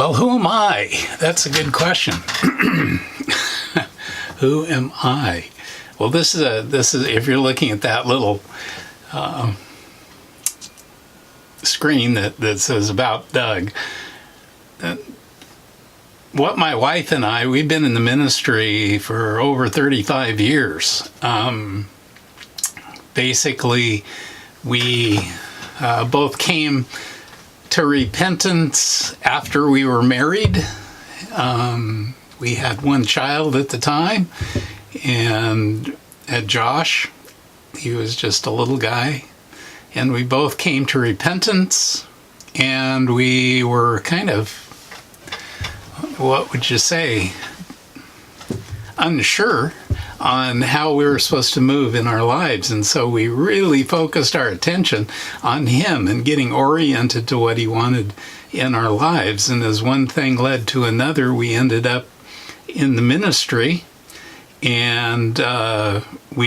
Well, who am I? That's a good question. Who am I? Well, this is if you're looking at that little screen that says about Doug. What my wife and I, we've been in the ministry for over 35 years. Basically, we both came to repentance after we were married. We had one child at the time, and Josh, he was just a little guy, and we both came to repentance, and we were kind of, what would you say, unsure on how we were supposed to move in our lives. And so we really focused our attention on him and getting oriented to what he wanted in our lives. And as one thing led to another, we ended up in the ministry. And in the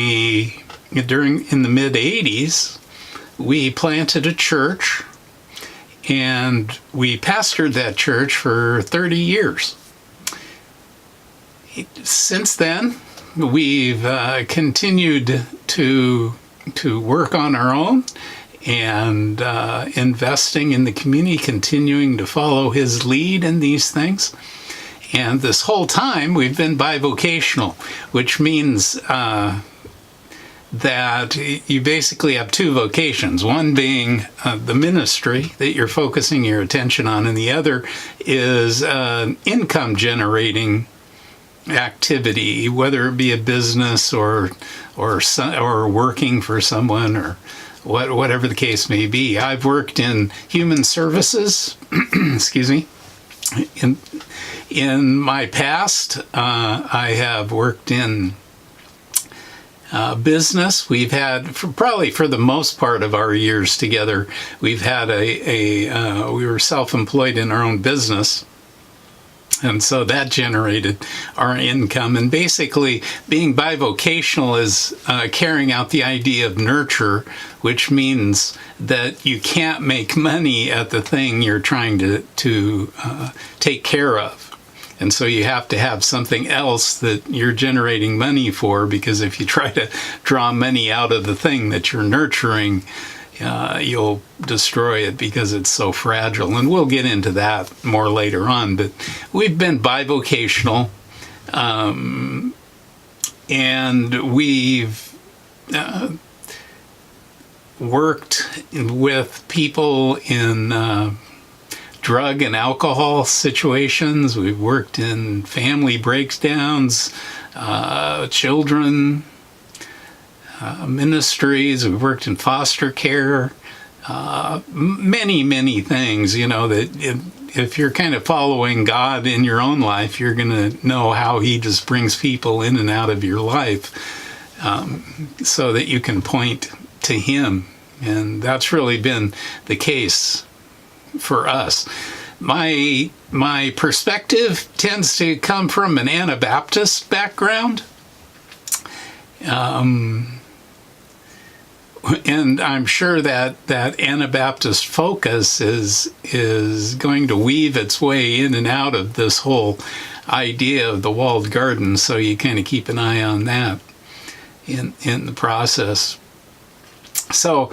mid-'80s, we planted a church, and we pastored that church for 30 years. Since then, we've continued to work on our own and investing in the community, continuing to follow his lead in these things. And this whole time, we've been bivocational, which means that you basically have two vocations, one being the ministry that you're focusing your attention on, and the other is income generating activity, whether it be a business or working for someone or whatever the case may be. I've worked in human services, excuse me. In my past, I have worked in business. We've had, probably for the most part of our years together, we've had we were self-employed in our own business. And so that generated our income. And basically, being bivocational is carrying out the idea of nurture, which means that you can't make money at the thing you're trying to take care of. And so you have to have something else that you're generating money for, because if you try to draw money out of the thing that you're nurturing, you'll destroy it because it's so fragile. And we'll get into that more later on. But we've been bivocational, and we've worked with people in drug and alcohol situations. We've worked in family breakdowns, children, ministries. We've worked in foster care, many things, that if you're kind of following God in your own life, you're going to know how he just brings people in and out of your life, so that you can point to him. And that's really been the case for us. My perspective tends to come from an Anabaptist background. And I'm sure that Anabaptist focus is going to weave its way in and out of this whole idea of the walled garden, so you kind of keep an eye on that in the process. So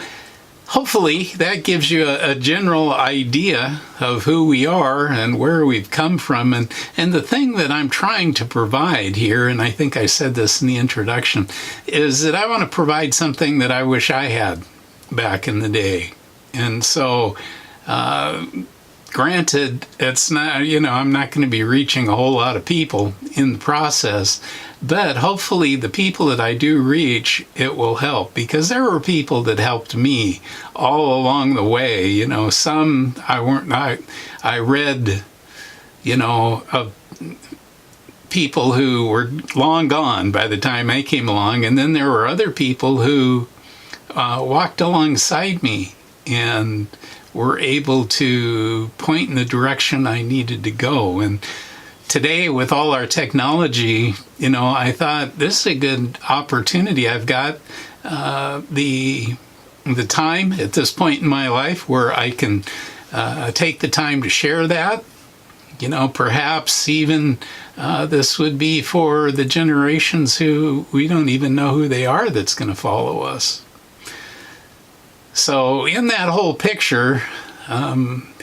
hopefully that gives you a general idea of who we are and where we've come from. And the thing that I'm trying to provide here, and I think I said this in the introduction, is that I want to provide something that I wish I had back in the day. And so, granted, it's not, I'm not going to be reaching a whole lot of people in the process, but hopefully the people that I do reach, it will help, because there were people that helped me all along the way. Some I read, of people who were long gone by the time I came along, and then there were other people who walked alongside me and were able to point in the direction I needed to go. And today, with all our technology, I thought this is a good opportunity. I've got the time at this point in my life where I can take the time to share that, Perhaps even this would be for the generations who we don't even know who they are that's going to follow us. So in that whole picture,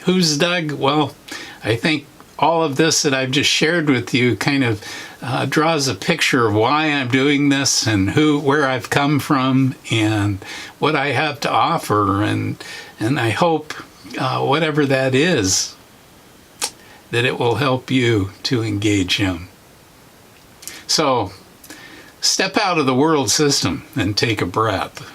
who's Doug? Well, I think all of this that I've just shared with you kind of draws a picture of why I'm doing this and where I've come from and what I have to offer. And I hope whatever that is, that it will help you to engage him. So step out of the world system and take a breath.